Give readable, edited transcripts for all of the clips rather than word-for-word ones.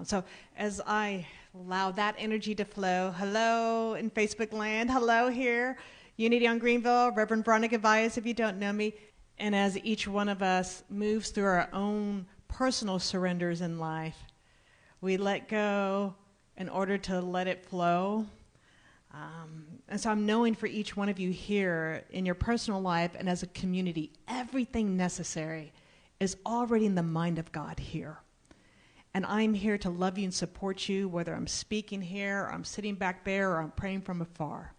So as I allow that energy to flow, hello in Facebook land, hello here, Unity on Greenville, Reverend Veronica Valles, if you don't know me. And as each one of us moves through our own personal surrenders in life, we let go in order to let it flow. And so I'm knowing for each one of you here in your personal life and as a community, everything necessary is already in the mind of God here. And I'm here to love you and support you, whether I'm speaking here, or I'm sitting back there, or I'm praying from afar.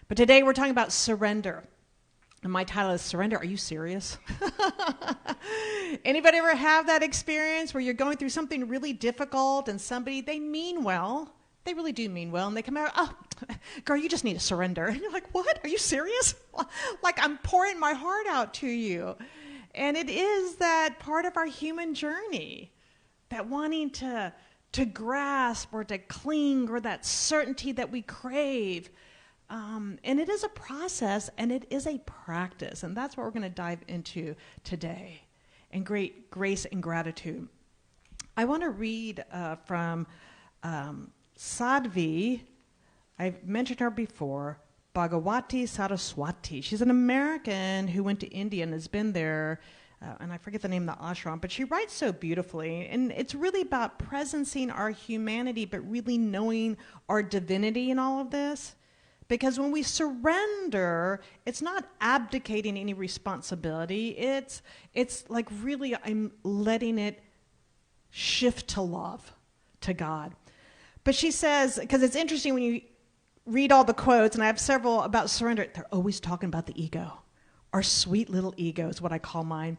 But today we're talking about surrender. And my title is Surrender. Are you serious? Anybody ever have that experience where you're going through something really difficult and somebody, they mean well, they really do mean well, and they come out, oh, girl, you just need to surrender. And you're like, what? Are you serious? Like I'm pouring my heart out to you. And it is that part of our human journey, that wanting to grasp or to cling, or that certainty that we crave. And it is a process and it is a practice. And that's what we're going to dive into today. And great grace and gratitude. I want to read from Sadhvi. I've mentioned her before, Bhagawati Saraswati. She's an American who went to India and has been there, and I forget the name of the ashram, but she writes so beautifully. And it's really about presencing our humanity, but really knowing our divinity in all of this. Because when we surrender, it's not abdicating any responsibility. It's like really I'm letting it shift to love, to God. But she says, because it's interesting when you read all the quotes, and I have several about surrender, they're always talking about the ego. Our sweet little ego is what I call mine.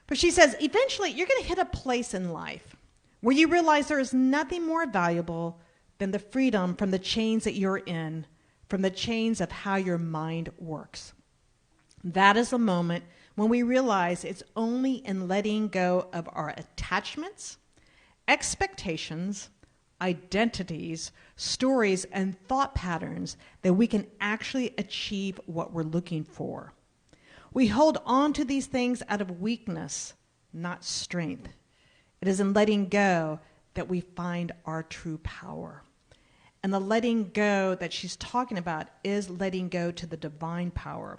But she says, eventually you're going to hit a place in life where you realize there is nothing more valuable than the freedom from the chains that you're in, from the chains of how your mind works. That is the moment when we realize it's only in letting go of our attachments, expectations, identities, stories, and thought patterns that we can actually achieve what we're looking for. We hold on to these things out of weakness, not strength. It is in letting go that we find our true power. And the letting go that she's talking about is letting go to the divine power.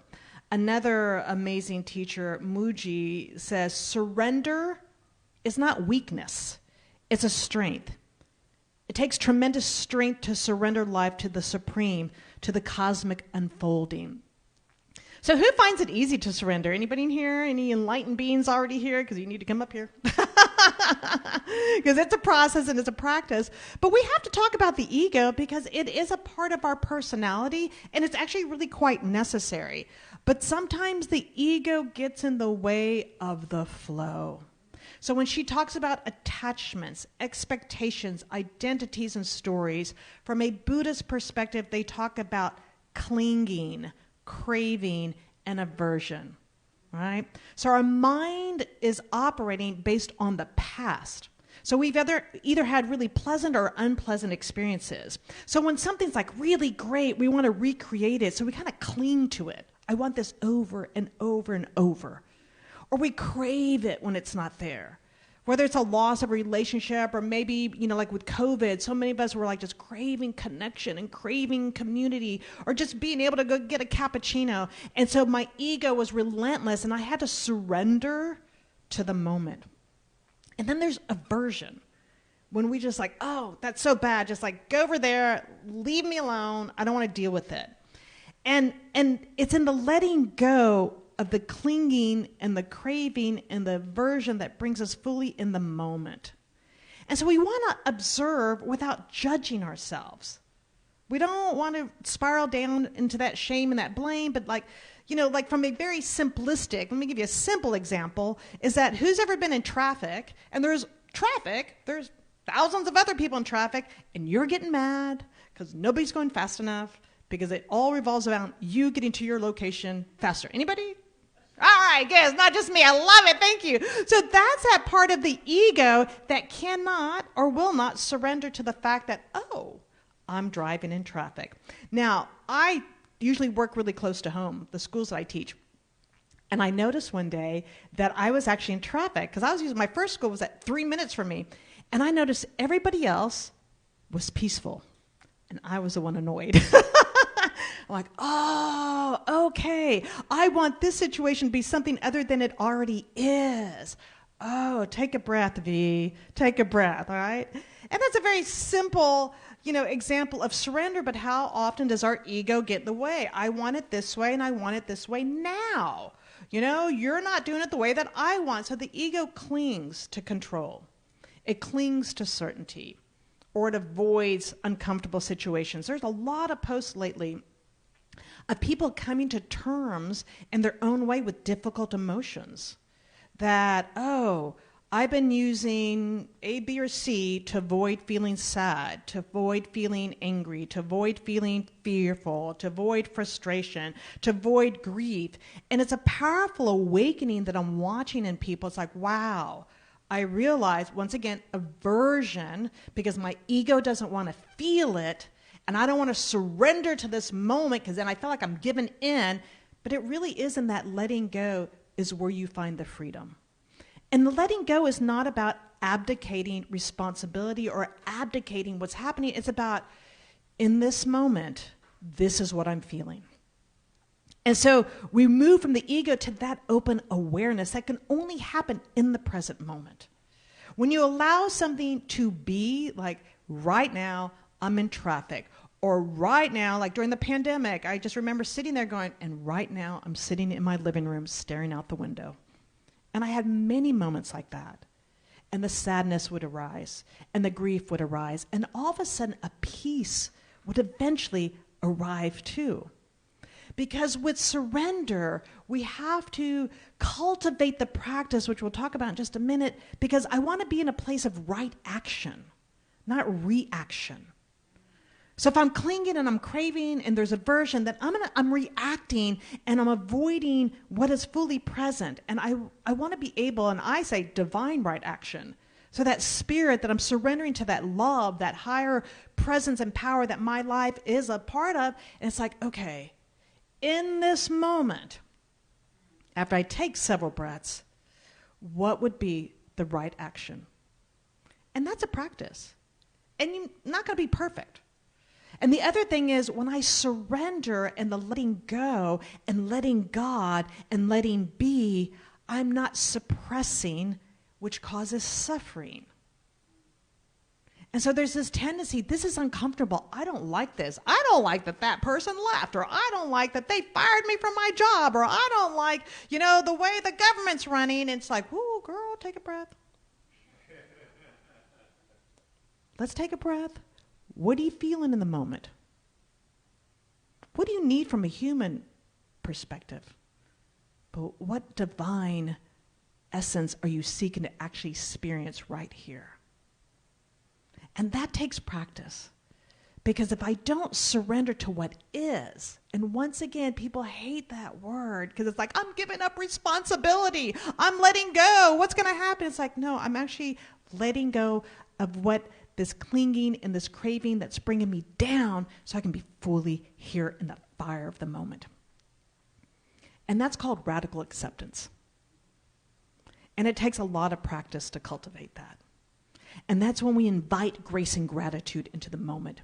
Another amazing teacher, Muji, says surrender is not weakness, it's a strength. It takes tremendous strength to surrender life to the supreme, to the cosmic unfolding. So who finds it easy to surrender? Anybody in here? Any enlightened beings already here? Because you need to come up here. Because it's a process and it's a practice. But we have to talk about the ego because it is a part of our personality and it's actually really quite necessary. But sometimes the ego gets in the way of the flow. So when she talks about attachments, expectations, identities, and stories, from a Buddhist perspective, they talk about clinging, craving, and aversion, right? So our mind is operating based on the past. So we've either had really pleasant or unpleasant experiences. So when something's like really great, we want to recreate it. So we kind of cling to it. I want this over and over and over. Or we crave it when it's not there. Whether it's a loss of a relationship or maybe, like with COVID, so many of us were like just craving connection and craving community or just being able to go get a cappuccino. And so my ego was relentless and I had to surrender to the moment. And then there's aversion. When we just like, oh, that's so bad. Just like go over there, leave me alone. I don't want to deal with it. And it's in the letting go of the clinging and the craving and the aversion that brings us fully in the moment. And so we want to observe without judging ourselves. We don't want to spiral down into that shame and that blame, but like from a very simplistic, let me give you a simple example, is that who's ever been in traffic and there's thousands of other people in traffic and you're getting mad because nobody's going fast enough because it all revolves around you getting to your location faster. Anybody? All right, good. It's not just me. I love it. Thank you. So that's that part of the ego that cannot or will not surrender to the fact that, oh, I'm driving in traffic. Now, I usually work really close to home, the schools that I teach. And I noticed one day that I was actually in traffic because my first school was at 3 minutes from me. And I noticed everybody else was peaceful, and I was the one annoyed. I'm like, oh, okay. I want this situation to be something other than it already is. Oh, take a breath, V. Take a breath, all right? And that's a very simple, example of surrender, but how often does our ego get in the way? I want it this way, and I want it this way now. You're not doing it the way that I want. So the ego clings to control. It clings to certainty, or it avoids uncomfortable situations. There's a lot of posts lately of people coming to terms in their own way with difficult emotions. That, I've been using A, B, or C to avoid feeling sad, to avoid feeling angry, to avoid feeling fearful, to avoid frustration, to avoid grief. And it's a powerful awakening that I'm watching in people. It's like, wow, I realize, once again, aversion, because my ego doesn't want to feel it, and I don't want to surrender to this moment because then I feel like I'm giving in. But it really is in that letting go is where you find the freedom. And the letting go is not about abdicating responsibility or abdicating what's happening. It's about, in this moment, this is what I'm feeling. And so we move from the ego to that open awareness that can only happen in the present moment. When you allow something to be, like right now, I'm in traffic. Or right now, like during the pandemic, I just remember sitting there going, and right now I'm sitting in my living room staring out the window. And I had many moments like that. And the sadness would arise, and the grief would arise, and all of a sudden a peace would eventually arrive too. Because with surrender, we have to cultivate the practice, which we'll talk about in just a minute, because I want to be in a place of right action, not reaction. So if I'm clinging and I'm craving and there's aversion, then I'm reacting and I'm avoiding what is fully present. And I want to be able, and I say divine right action. So that spirit that I'm surrendering to, that love, that higher presence and power that my life is a part of. And it's like, okay, in this moment, after I take several breaths, what would be the right action? And that's a practice. And you're not going to be perfect. And the other thing is, when I surrender and the letting go and letting God and letting be, I'm not suppressing, which causes suffering. And so there's this tendency, this is uncomfortable. I don't like this. I don't like that person left, or I don't like that they fired me from my job, or I don't like, the way the government's running. It's like, ooh, girl, take a breath. Let's take a breath. What are you feeling in the moment? What do you need from a human perspective? But what divine essence are you seeking to actually experience right here? And that takes practice. Because if I don't surrender to what is, and once again, people hate that word because it's like, I'm giving up responsibility. I'm letting go. What's going to happen? It's like, no, I'm actually letting go of what this clinging and this craving that's bringing me down so I can be fully here in the fire of the moment. And that's called radical acceptance. And it takes a lot of practice to cultivate that. And that's when we invite grace and gratitude into the moment.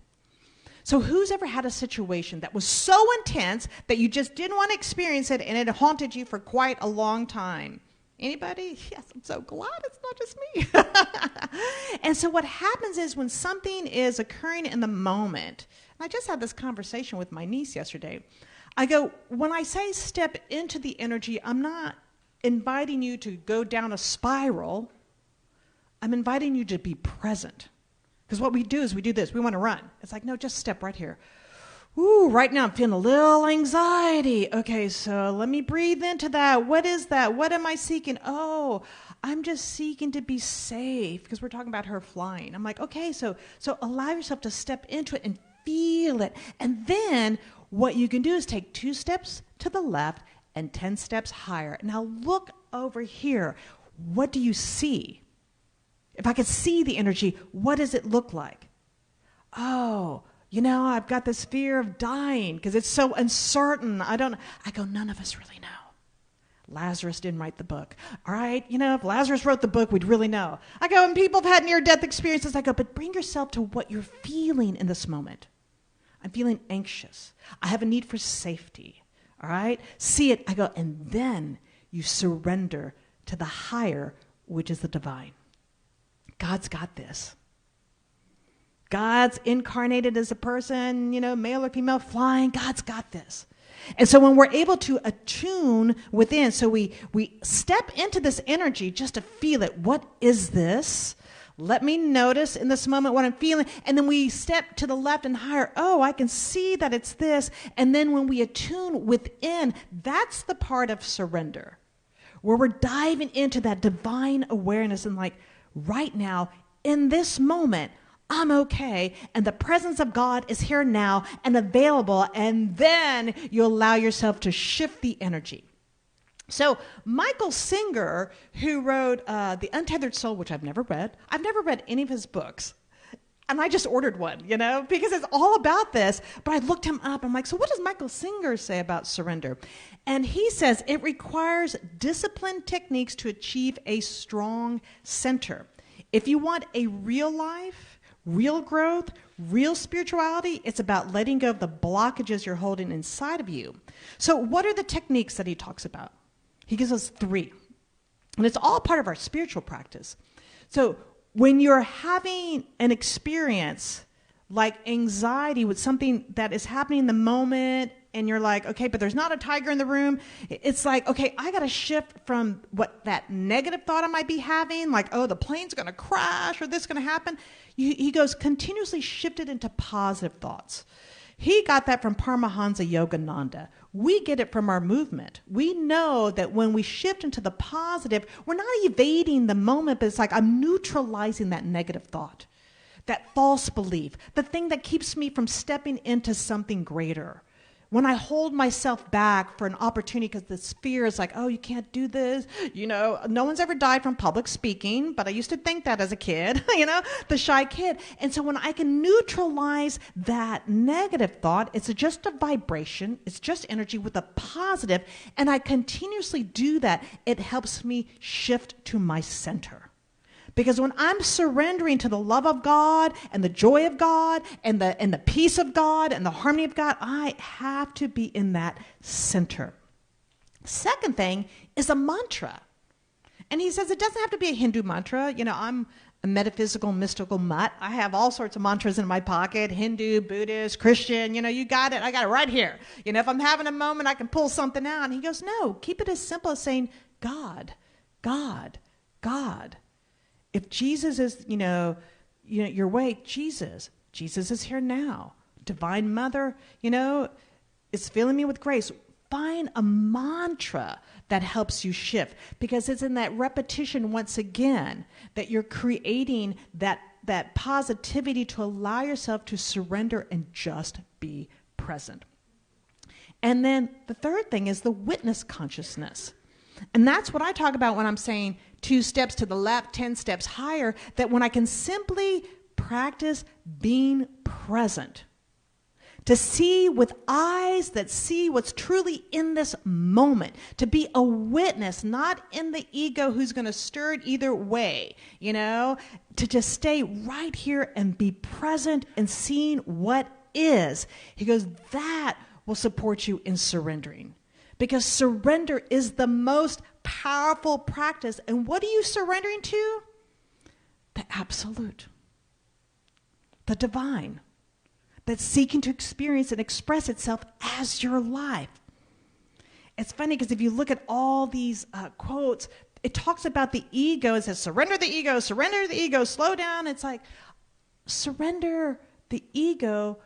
So who's ever had a situation that was so intense that you just didn't want to experience it and it haunted you for quite a long time? Anybody? Yes, I'm so glad it's not just me. And so what happens is when something is occurring in the moment, and I just had this conversation with my niece yesterday, I go, when I say step into the energy, I'm not inviting you to go down a spiral. I'm inviting you to be present. Because what we do is we do this. We want to run. It's like, no, just step right here. Ooh, right now I'm feeling a little anxiety. Okay, so let me breathe into that. What is that? What am I seeking? Oh, I'm just seeking to be safe, because we're talking about her flying. I'm like, okay, so allow yourself to step into it and feel it. And then what you can do is take 2 steps to the left and 10 steps higher. Now look over here. What do you see? If I could see the energy, what does it look like? Oh, I've got this fear of dying because it's so uncertain. I go, none of us really know. Lazarus didn't write the book. All right, if Lazarus wrote the book, we'd really know. I go, and people have had near-death experiences, I go, but bring yourself to what you're feeling in this moment. I'm feeling anxious. I have a need for safety. All right? See it. I go, and then you surrender to the higher, which is the divine. God's got this. God's incarnated as a person, male or female, flying. God's got this. And so when we're able to attune within, so we step into this energy just to feel it. What is this? Let me notice in this moment what I'm feeling. And then we step to the left and higher. Oh, I can see that it's this. And then when we attune within, that's the part of surrender, where we're diving into that divine awareness and like, right now, in this moment, I'm okay, and the presence of God is here now and available, and then you allow yourself to shift the energy. So Michael Singer, who wrote The Untethered Soul, which I've never read any of his books, and I just ordered one, because it's all about this, but I looked him up. I'm like, so what does Michael Singer say about surrender? And he says it requires disciplined techniques to achieve a strong center. If you want a real life, real growth, real spirituality, it's about letting go of the blockages you're holding inside of you. So what are the techniques that he talks about? He gives us 3. And it's all part of our spiritual practice. So when you're having an experience like anxiety with something that is happening in the moment, and you're like, okay, but there's not a tiger in the room. It's like, okay, I got to shift from what that negative thought I might be having, like, oh, the plane's going to crash or this is going to happen. He goes, continuously shift it into positive thoughts. He got that from Paramahansa Yogananda. We get it from our movement. We know that when we shift into the positive, we're not evading the moment, but it's like I'm neutralizing that negative thought, that false belief, the thing that keeps me from stepping into something greater. When I hold myself back for an opportunity because this fear is like, oh, you can't do this. No one's ever died from public speaking, but I used to think that as a kid, the shy kid. And so when I can neutralize that negative thought, it's just a vibration, it's just energy with a positive, and I continuously do that, it helps me shift to my center. Because when I'm surrendering to the love of God and the joy of God and the peace of God and the harmony of God, I have to be in that center. Second thing is a mantra. And he says it doesn't have to be a Hindu mantra. I'm a metaphysical, mystical mutt. I have all sorts of mantras in my pocket, Hindu, Buddhist, Christian, you got it. I got it right here. If I'm having a moment, I can pull something out. And he goes, no, keep it as simple as saying, God, God, God. If Jesus is, your way, Jesus is here now. Divine Mother, is filling me with grace. Find a mantra that helps you shift, because it's in that repetition once again that you're creating that positivity to allow yourself to surrender and just be present. And then the third thing is the witness consciousness. And that's what I talk about when I'm saying 2 steps to the left, 10 steps higher, that when I can simply practice being present, to see with eyes that see what's truly in this moment, to be a witness, not in the ego who's going to stir it either way, to just stay right here and be present and seeing what is. He goes, that will support you in surrendering. Because surrender is the most powerful practice. And what are you surrendering to? The absolute. The divine. That's seeking to experience and express itself as your life. It's funny because if you look at all these quotes, it talks about the ego. It says, surrender the ego, slow down. It's like, surrender the ego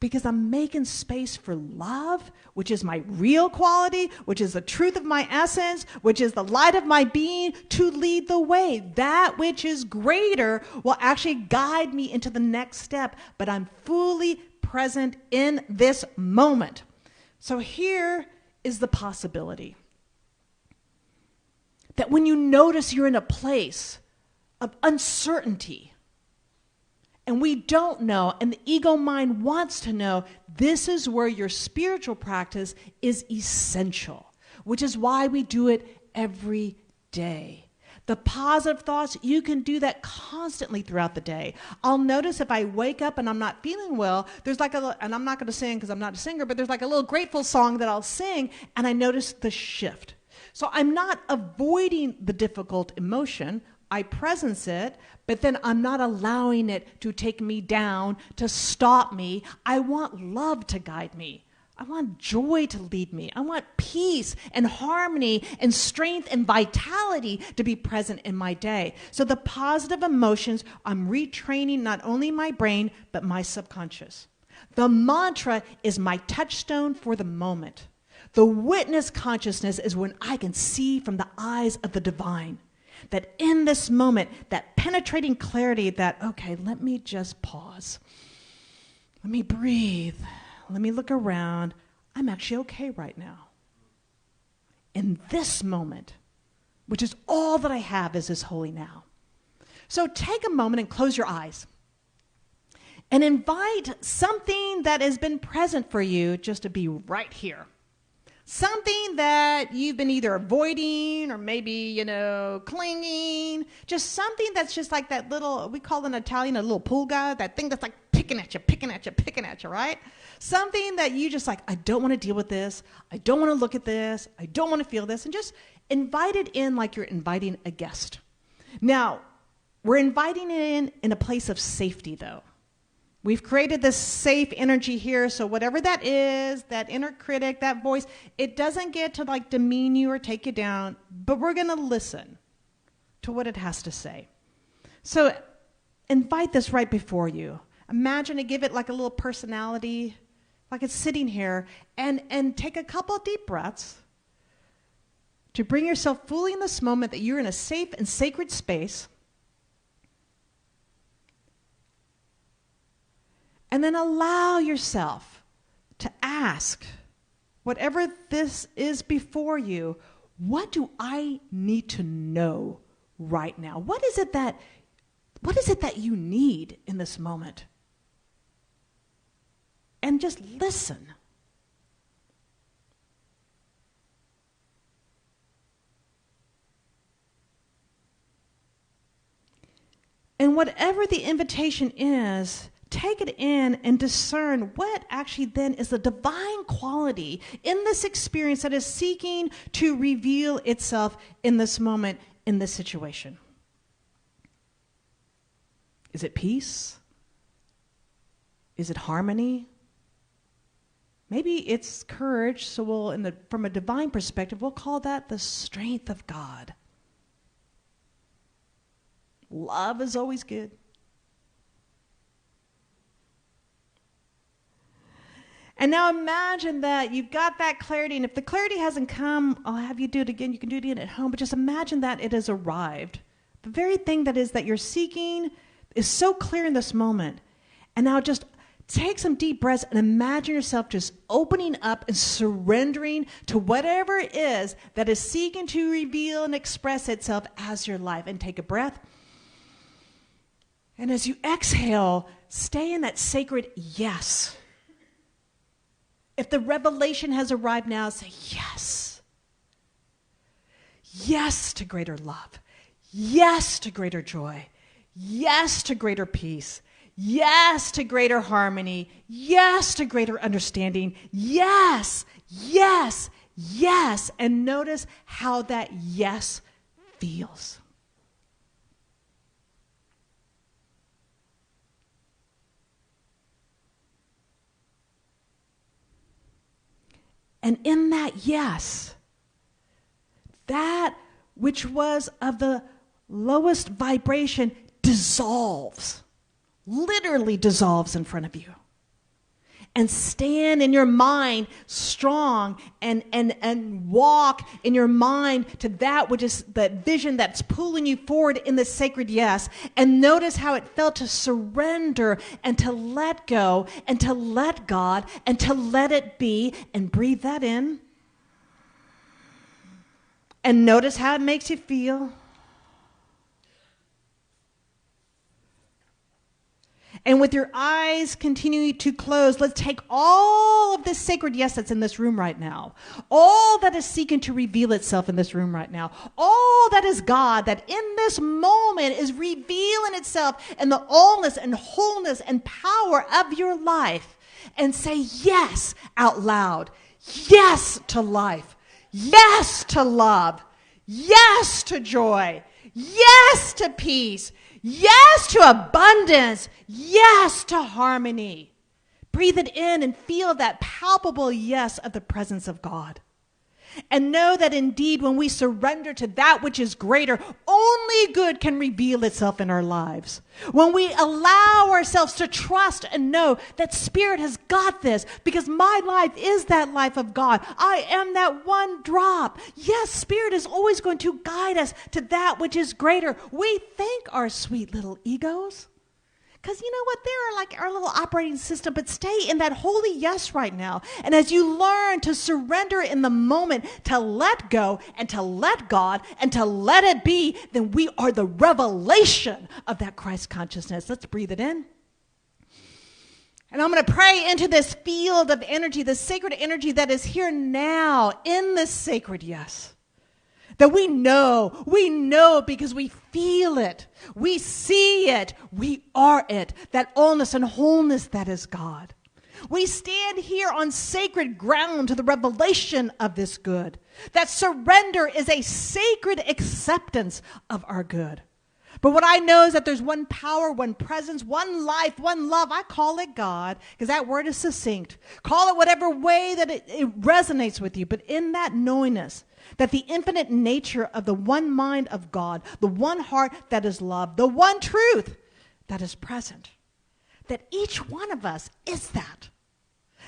because I'm making space for love, which is my real quality, which is the truth of my essence, which is the light of my being, to lead the way. That which is greater will actually guide me into the next step, but I'm fully present in this moment. So here is the possibility that when you notice you're in a place of uncertainty, and we don't know, and the ego mind wants to know, this is where your spiritual practice is essential. which is why we do it every day. The positive thoughts, you can do that constantly throughout the day. I'll notice if I wake up and I'm not feeling well, there's like and I'm not going to sing because I'm not a singer, but there's like a little grateful song that I'll sing, and I notice the shift. So I'm not avoiding the difficult emotion. I presence it, but then I'm not allowing it to take me down, to stop me. I want love to guide me. I want joy to lead me. I want peace and harmony and strength and vitality to be present in my day. So the positive emotions, I'm retraining not only my brain, but my subconscious. The mantra is my touchstone for the moment. The witness consciousness is when I can see from the eyes of the divine. That in this moment, that penetrating clarity that, okay, let me just pause. Let me breathe. Let me look around. I'm actually okay right now. In this moment, which is all that I have is this holy now. So take a moment and close your eyes. And invite something that has been present for you just to be right here. Something that you've been either avoiding or maybe, clinging. Just something that's just like that little, we call in Italian a little pulga, that thing that's like picking at you, right? Something that you just like, I don't want to deal with this. I don't want to look at this. I don't want to feel this. And just invite it in like you're inviting a guest. Now, we're inviting it in a place of safety, though. We've created this safe energy here, so whatever that is, that inner critic, that voice, it doesn't get to like demean you or take you down, but we're going to listen to what it has to say. So invite this right before you. Imagine and give it like a little personality, like it's sitting here, and take a couple of deep breaths to bring yourself fully in this moment that you're in a safe and sacred space. And then allow yourself to ask, whatever this is before you, what do I need to know right now? What is it that you need in this moment? And just listen. And whatever the invitation is, take it in and discern what actually then is the divine quality in this experience that is seeking to reveal itself in this moment, in this situation. Is it peace? Is it harmony? Maybe it's courage, so from a divine perspective, we'll call that the strength of God. Love is always good. And now imagine that you've got that clarity, and if the clarity hasn't come, I'll have you do it again. You can do it again at home, but just imagine that it has arrived. The very thing that you're seeking is so clear in this moment. And now just take some deep breaths and imagine yourself just opening up and surrendering to whatever it is that is seeking to reveal and express itself as your life. And take a breath. And as you exhale, stay in that sacred yes. If the revelation has arrived now, say yes. Yes to greater love. Yes to greater joy. Yes to greater peace. Yes to greater harmony. Yes to greater understanding. Yes, yes, yes. And notice how that yes feels. And in that yes, that which was of the lowest vibration dissolves, literally dissolves in front of you. And stand in your mind strong and walk in your mind to that which is the vision that's pulling you forward in the sacred yes. And notice how it felt to surrender and to let go and to let God and to let it be, and breathe that in. And notice how it makes you feel. And with your eyes continuing to close, let's take all of this sacred yes that's in this room right now, all that is seeking to reveal itself in this room right now, all that is God that in this moment is revealing itself in the allness and wholeness and power of your life, and say yes out loud. Yes to life. Yes to love. Yes to joy. Yes to peace. Yes to abundance. Yes to harmony. Breathe it in and feel that palpable yes of the presence of God. And know that indeed when we surrender to that which is greater, only good can reveal itself in our lives. When we allow ourselves to trust and know that Spirit has got this, because my life is that life of God. I am that one drop. Yes, Spirit is always going to guide us to that which is greater. We thank our sweet little egos. Because you know what? They're like our little operating system, but stay in that holy yes right now. And as you learn to surrender in the moment, to let go and to let God and to let it be, then we are the revelation of that Christ consciousness. Let's breathe it in. And I'm going to pray into this field of energy, the sacred energy that is here now in this sacred yes. That we know because we feel it, we see it, we are it, that allness and wholeness that is God. We stand here on sacred ground to the revelation of this good, that surrender is a sacred acceptance of our good. But what I know is that there's one power, one presence, one life, one love. I call it God because that word is succinct. Call it whatever way that it resonates with you. But in that knowingness, that the infinite nature of the one mind of God, the one heart that is love, the one truth that is present, that each one of us is that.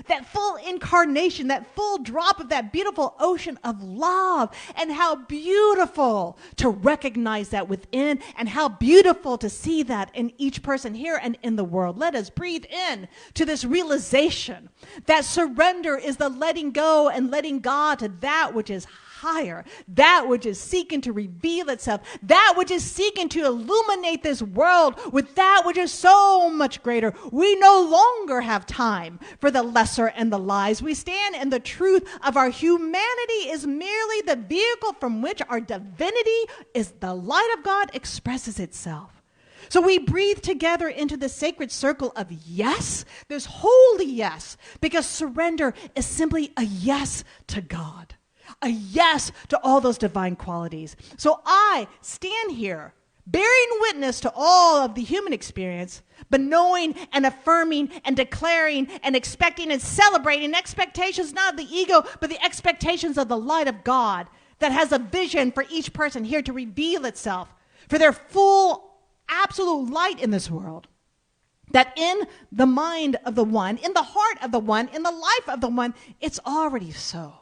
That full incarnation, that full drop of that beautiful ocean of love. And how beautiful to recognize that within, and how beautiful to see that in each person here and in the world. Let us breathe in to this realization that surrender is the letting go and letting God to that which is higher, that which is seeking to reveal itself, that which is seeking to illuminate this world with that which is so much greater. We no longer have time for the lesser and the lies. We stand in the truth of our humanity is merely the vehicle from which our divinity is the light of God expresses itself. So we breathe together into the sacred circle of yes, this holy yes, because surrender is simply a yes to God. A yes to all those divine qualities. So I stand here bearing witness to all of the human experience, but knowing and affirming and declaring and expecting and celebrating expectations, not of the ego, but the expectations of the light of God that has a vision for each person here to reveal itself for their full, absolute light in this world. That in the mind of the one, in the heart of the one, in the life of the one, it's already so.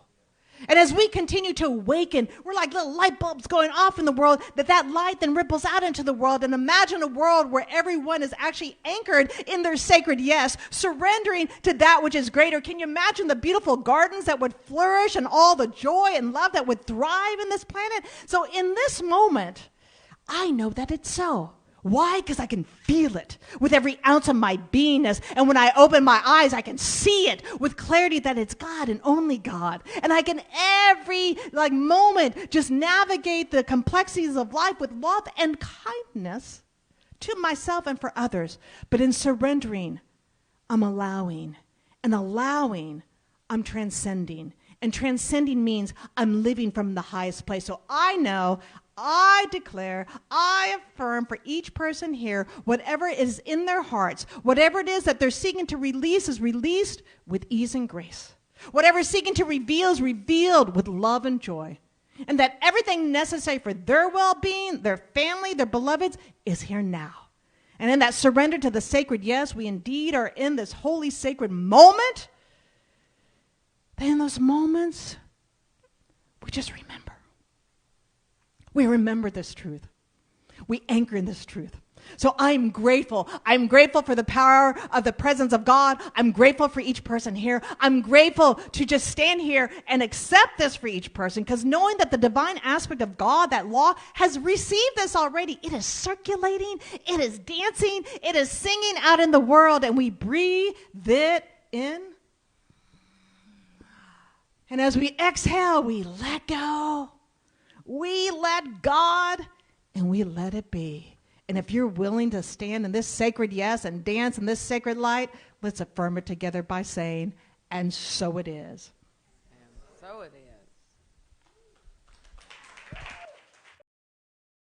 And as we continue to awaken, we're like little light bulbs going off in the world, that light then ripples out into the world. And imagine a world where everyone is actually anchored in their sacred yes, surrendering to that which is greater. Can you imagine the beautiful gardens that would flourish and all the joy and love that would thrive in this planet? So in this moment, I know that it's so. Why? Because I can feel it with every ounce of my beingness. And when I open my eyes, I can see it with clarity that it's God and only God. And I can every moment just navigate the complexities of life with love and kindness to myself and for others. But in surrendering, I'm allowing. And allowing, I'm transcending. And transcending means I'm living from the highest place. So I know, I declare, I affirm for each person here, whatever is in their hearts, whatever it is that they're seeking to release is released with ease and grace. Whatever is seeking to reveal is revealed with love and joy. And that everything necessary for their well-being, their family, their beloveds is here now. And in that surrender to the sacred yes, we indeed are in this holy sacred moment. That in those moments, we just remember. We remember this truth. We anchor in this truth. So I'm grateful. I'm grateful for the power of the presence of God. I'm grateful for each person here. I'm grateful to just stand here and accept this for each person, because knowing that the divine aspect of God, that law, has received this already. It is circulating. It is dancing. It is singing out in the world, and we breathe it in. And as we exhale, we let go. We let God, and we let it be. And if you're willing to stand in this sacred yes and dance in this sacred light, let's affirm it together by saying, and so it is. And so it is.